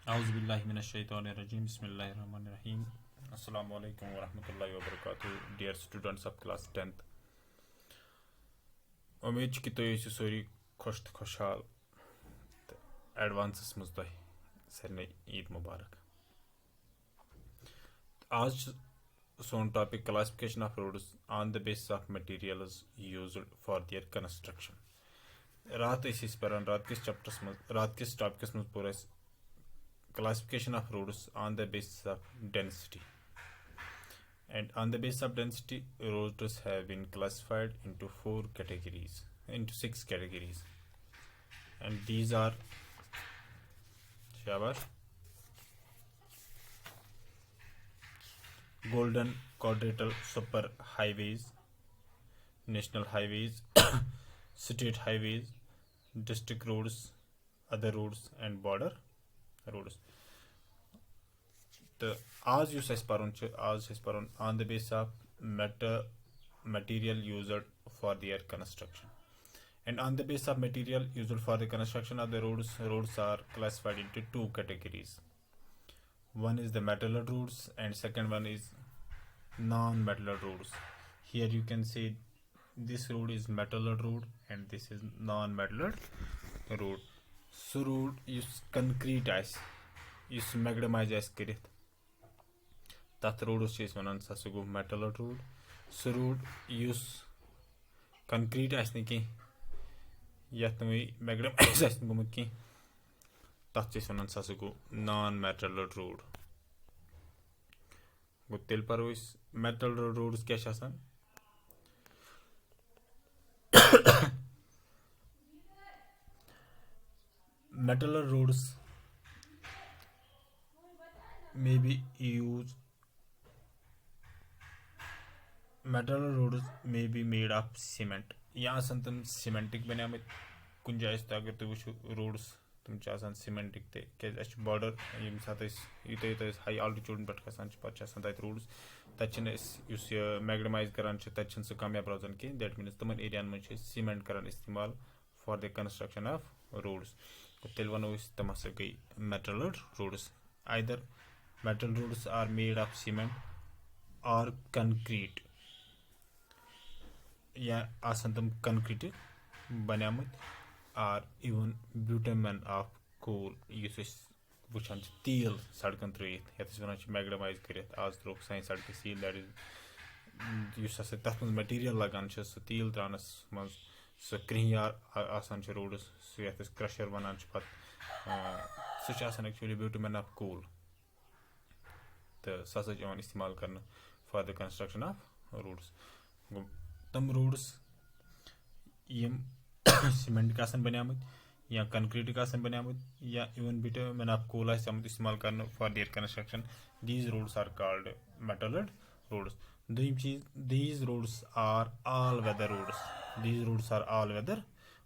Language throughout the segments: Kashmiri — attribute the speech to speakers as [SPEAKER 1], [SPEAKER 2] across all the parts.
[SPEAKER 1] Auzubillahiminash-shaytanir-rajim. Bismillahir-rahmanir-rahim. Assalamu alaikum wa rahmatullahi wa barakatuh. Dear students of class 10th. उम्मीद कि तुम ٲسِو سٲری خۄش تہٕ خۄشحال تہٕ ایڈوانسَس منٛز تۄہہِ سارنٕے عیٖد مُبارک. آز چھُ سون topic classification of roads on the basis of materials used for their construction. راتھ ٲسۍ أسۍ پران راتکِس ٹاپِکس منٛز پوٚر اَسہِ classification of roads on the basis of density, and on the basis of density roads have been classified into six categories, and these are golden quadrilateral super highways, national highways, state highways, district roads, other roads, and border roads. تہٕ آز یُس اَسہِ پَرُن چھُ آز چھُ اَسہِ پَرُن on the base of material used for their construction, and on the basis of material used for the construction of the roads are classified into two categories. One is the metallurg roads and second one is non-metallurg roads. Here you can see this road is metallurg road and this is non-metallurg road. سُہ روڈ یُس کنکریٖٹ آسہِ یُس میگڈمایز آسہِ کٔرِتھ تَتھ روڈَس چھِ أسۍ وَنان سُہ گوٚو میٹلر روڈ. سُہ روڈ یُس کنکریٖٹ آسہِ نہٕ کینٛہہ یَتھ نہٕ وۄنۍ میگڈمایز آسہِ نہٕ گوٚمُت کینٛہہ تَتھ چھِ أسۍ وَنان سُہ گوٚو نان میٹلر روڈ. گوٚو تیٚلہِ پَرو أسۍ میٹلر روڈٕز کیاہ چھِ آسان. Metallic roads may be made of cement. یا آسان تِم سیمنٹٕکۍ بَنیمٕتۍ کُنہِ جایہِ تہِ اگر تُہۍ وٕچھِو روڈٕس تِم چھِ آسان سیمنٹٕکۍ تہِ کیازِ اَسہِ چھُ بارڈر ییٚمہِ ساتہٕ أسۍ یوٗتاہ أسۍ ہاے آلٹِچوٗڈن پٮ۪ٹھ کھسان چھِ پَتہٕ چھِ آسان تَتہِ روڈٕس تَتہِ چھِنہٕ أسۍ یُس یہِ میگڈمایز کران چھِ تَتہِ چھِنہٕ سُہ کامیاب روزان کینٛہہ. دیٹ میٖنٕز تِمن ایریاہن منٛز چھِ أسۍ سیمنٹ کران اِستعمال for the construction of roads. تیٚلہِ وَنو أسۍ تِم ہسا گٔے میٹلر roads. either metal roads are made of cement or concrete, یا آسان تِم کنکریٖٹہِ بَنیمٕتۍ آر اِوٕن بِٹومین آف کول یُس أسۍ وٕچھان چھِ تیٖل سڑکن ترٲیِتھ یَتھ أسۍ وَنان چھِ میگڈمایز کٔرِتھ آز ترٛووُکھ سانہِ سڑکہِ سیٖل. دیٹ اِز یُس ہسا تَتھ منٛز میٹیٖریل لگان چھِ سُہ تیٖل تراونَس منٛز سُہ کرٛیٚہنیار آسان چھِ روڈٕس سُہ یَتھ أسۍ کرٛشر وَنان چھِ پَتہٕ سُہ چھُ آسان ایٚکچُؤلی بِٹومین آف کول تہٕ سُہ ہسا چھُ یِوان اِستعمال کرنہٕ for the construction of roads. گوٚو تِم روڈٕس یِم سیمنٹٕکۍ آسان بَنیمٕتۍ یا کنکریٖٹٕکۍ آسان بَنیمٕتۍ یا اِوٕن بِٹومین آف کول آسہِ آمُت اِستعمال کرنہٕ for their construction, these roads are called metalled roads. دوٚیِم چیٖز these roads are all weather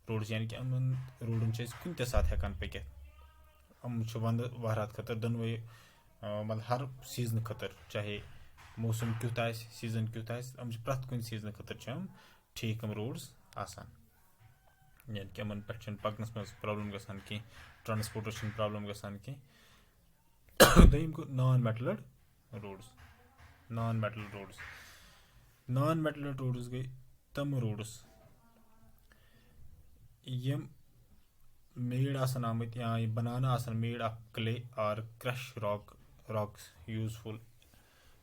[SPEAKER 1] roads یعنی کہِ یِمن روڈن چھِ أسۍ کُنہِ تہِ ساتہٕ ہٮ۪کان پٔکِتھ. یِم چھِ وَندٕ وَہرات خٲطرٕ دۄنوَے مطلب ہر سیٖزنہٕ خٲطرٕ چاہے موسم کیُتھ آسہِ سیٖزن کیُتھ آسہِ یِم چھِ پرٛٮ۪تھ کُنہِ سیٖزنہٕ خٲطرٕ چھِ یِم ٹھیٖک یِم روڈٕس آسان. یعنی کہِ یِمن پٮ۪ٹھ چھنہٕ پَکنَس منٛز پرابلم گژھان کینٛہہ ٹرانسپوٹَس چھنہٕ پرابلم گژھان کینٛہہ. دوٚیِم گوٚو نان میٹلر روڈٕس گٔے تِم روڈٕس یِم میڈ آسان آمٕتۍ یا بَناونہٕ آسان made of clay or crush rocks useful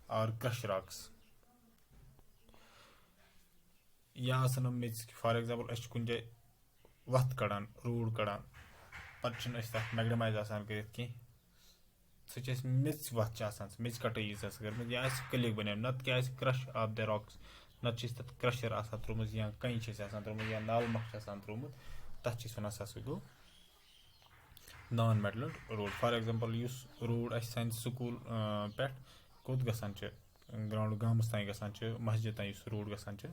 [SPEAKER 1] or crush rocks, یا آسان یِم میٚژ فار ایٚگزامپٕل أسۍ چھِ کُنہِ جایہِ وَتھ کَڑان روڈ کَڑان پَتہٕ چھِنہٕ أسۍ تَتھ میگڈمایز آسان کٔرِتھ کینٛہہ سُہ چھِ اَسہِ میٚژ وَتھ چھِ آسان میٚژ کَٹٲیی چھِ آسان کٔرمٕژ یا آسہِ کٔلِک بَنیمٕژ نَتہٕ کیٛاہ آسہِ کرٛش آف د راکٕس نَتہٕ چھِ أسۍ تَتھ کرٛشَر آسان ترٛوومُت یا کَنہِ چھِ اَسہِ آسان ترٛوومُت یا نال مۄکھ چھِ آسان ترٛوومُت تَتھ چھِ أسۍ وَنان سُہ گوٚو نان میٹلر روڈ. فار ایٚگزامپٕل یُس روڈ اَسہِ سانہِ سکوٗل پٮ۪ٹھ کوٚت گژھان چھِ گراوُنٛڈ گامَس تانۍ گژھان چھِ مسجِد تانۍ یُس روڈ گژھان چھِ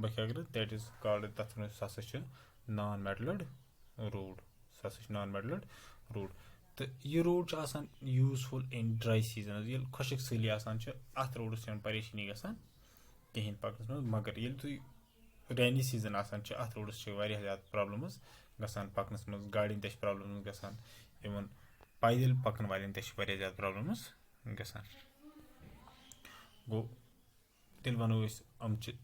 [SPEAKER 1] بَخیاگرٕ دیٹ اِز کالڈ تَتھ منٛز سُہ ہسا چھُ نان میٹلر روڈ. تہٕ یہِ روڈ چھُ آسان یوٗزفُل اِن ڈراے سیٖزنٕز ییٚلہِ خۄشِک سٲلی آسان چھِ اَتھ روڈَس چھنہٕ پریشٲنی گژھان کِہینۍ پَکنَس منٛز. مگر ییٚلہِ تُہۍ رینی سیٖزن آسان چھِ اَتھ روڈَس چھِ واریاہ زیادٕ پرابلمٕز گژھان پَکنَس منٛز گاڑٮ۪ن تہِ چھِ پرابلمٕز گژھان اِوٕن पैदल पकन वालें ते वारिया ज़्यादा प्रॉब्लम्स गसान गो तेल वनो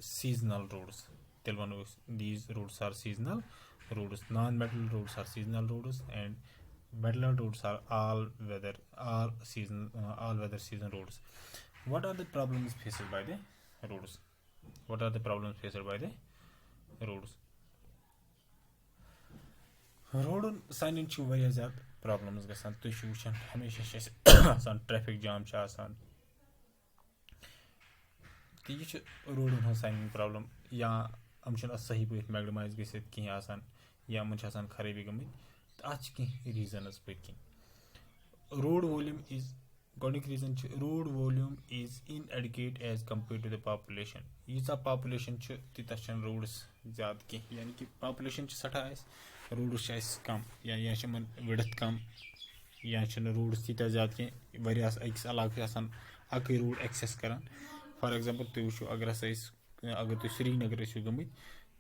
[SPEAKER 1] सीजनल रोड्स तेल वनो these roads are seasonal roads non-metal roads are seasonal roads and metal roads are all weather season roads. What are the problems faced by the roads? What are the problems faced by the roads? रोडन साइन ज्यादा प्रॉब्लम्स गसान तुम वुचान हमेशा ट्रैफिक जाम तो यह रोडन हज साइन प्रॉब्लम या हम सही पे मैगडमाइज गसित कहीं या मन खराबी गई तो अत रीजनस पत् कन रोड वॉल्यूम इज गोडनिक reason road volume is inadequate as compared to the population यीचा पॉपुलेशन तीत रोड्स ज्यादा कह यानी कि पॉपुलेशन सठा रोड्स कम या विडथ कम या रोड्स तीत ज्यादा कह अकिस इलाक अक रोड एक्सेस कर फॉर एग्जाम्पल तुम वो अगर तुम श्रीनगर गमित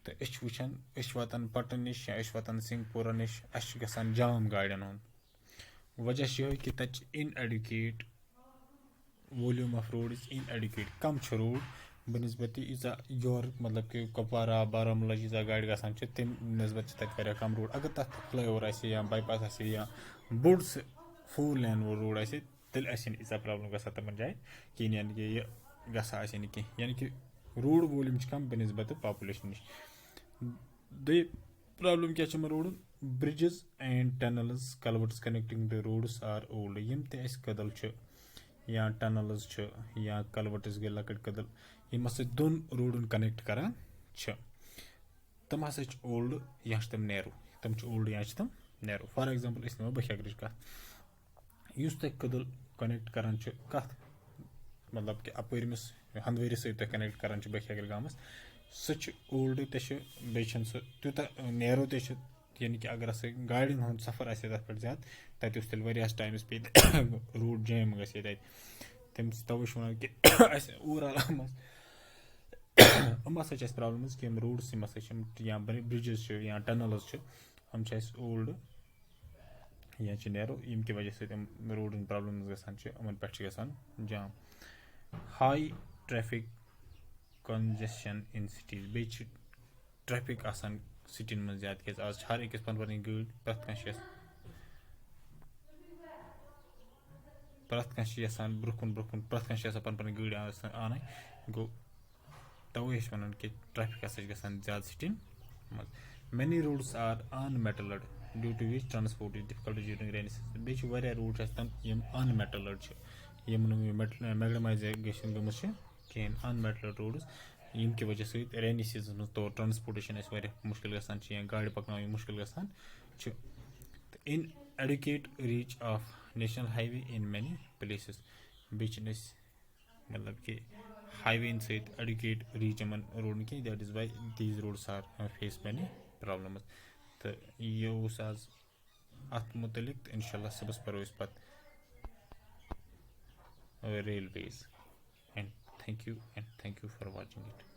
[SPEAKER 1] तो वुचान वातान पटन नश या वातान सिंहपोरा नश गसान जाम गाड़ियन हूं वजह यह कि तक inadequate volume of road is inadequate कम रोड बनस्बत यीजा योर मतलब कि कपवारा बारामूला यीजा गाड़ी गसान तम नस्बत तक कम रोड अगर तक फ्लाई ओवर या बाईपास या बोड़ फोर लेन वो रोड तेल यीजा प्रॉब्लम गसा तमन जाए कहें यानी कि यह गसा कह यानी कि रोड वॉल्यूम कम बनस्बत पॉपुलेशन नश दे प्रॉब्लम क्या road bridges and tunnels culverts connecting the roads are old यम ते कदल या टनल्स या कलवर्ट्स गए लकट कदल यम दोन रोडन कनेक्ट करान तम हसा ओल्ड या तम नैरो तम ओल्ड या तम नैरो फॉर एग्जाम्पल नो बख्यागर कत तुम कदल कनेक्ट करान कत मतलब कि अपरमिस हंदवरी सत कनेक्ट करान बख्यागर गामस सह ओल्ड ते तूत नैरो ते यानी कि अगर गाड़िन हूं सफर आ तथ पे ज्यादा तत तेल वरियास टाइमस पे रोड जैम गए तम तवे वन कि ओवरऑल हम हसा प्रॉब्लम्स कि रोड्स या ब्रिजेस या टनल्स हम ओल्ड या नैरो यम कि वजह से रोडन प्रॉब्लम्स गसान यमन पे गसान jam high traffic congestion in cities बे ट्रैफिक आसान सिटीन में ज्यादा क्या आज हर अकिस पन पन गाड़ी प्रत कहान ब्रुकुन प्रत कह पन पन गाड़ी आन गो तवे वन कि ट्रैफिक हसा गसान ज्यादा सिटीन मज many roads are unmetalled due to which transport is difficult during rainy season बे रोड तम अनमेटल्ड मैगडमाइज गमस कहें अनमेटल्ड रोड्स यम कि वजह सत रेनी सीजन तौर ट्रांसपोर्टेशन मुश्किल गसान या गाड़ी पकन मुश्किल गसान inadequate reach of national highway in many places बे मतलब कि हाईवे सत एडुकेट रीच इन रोड कह that is why these roads are face many problems तो यह आज अत मुतलिक इंशाल्लाह सबस परो पत railways and thank you for watching it.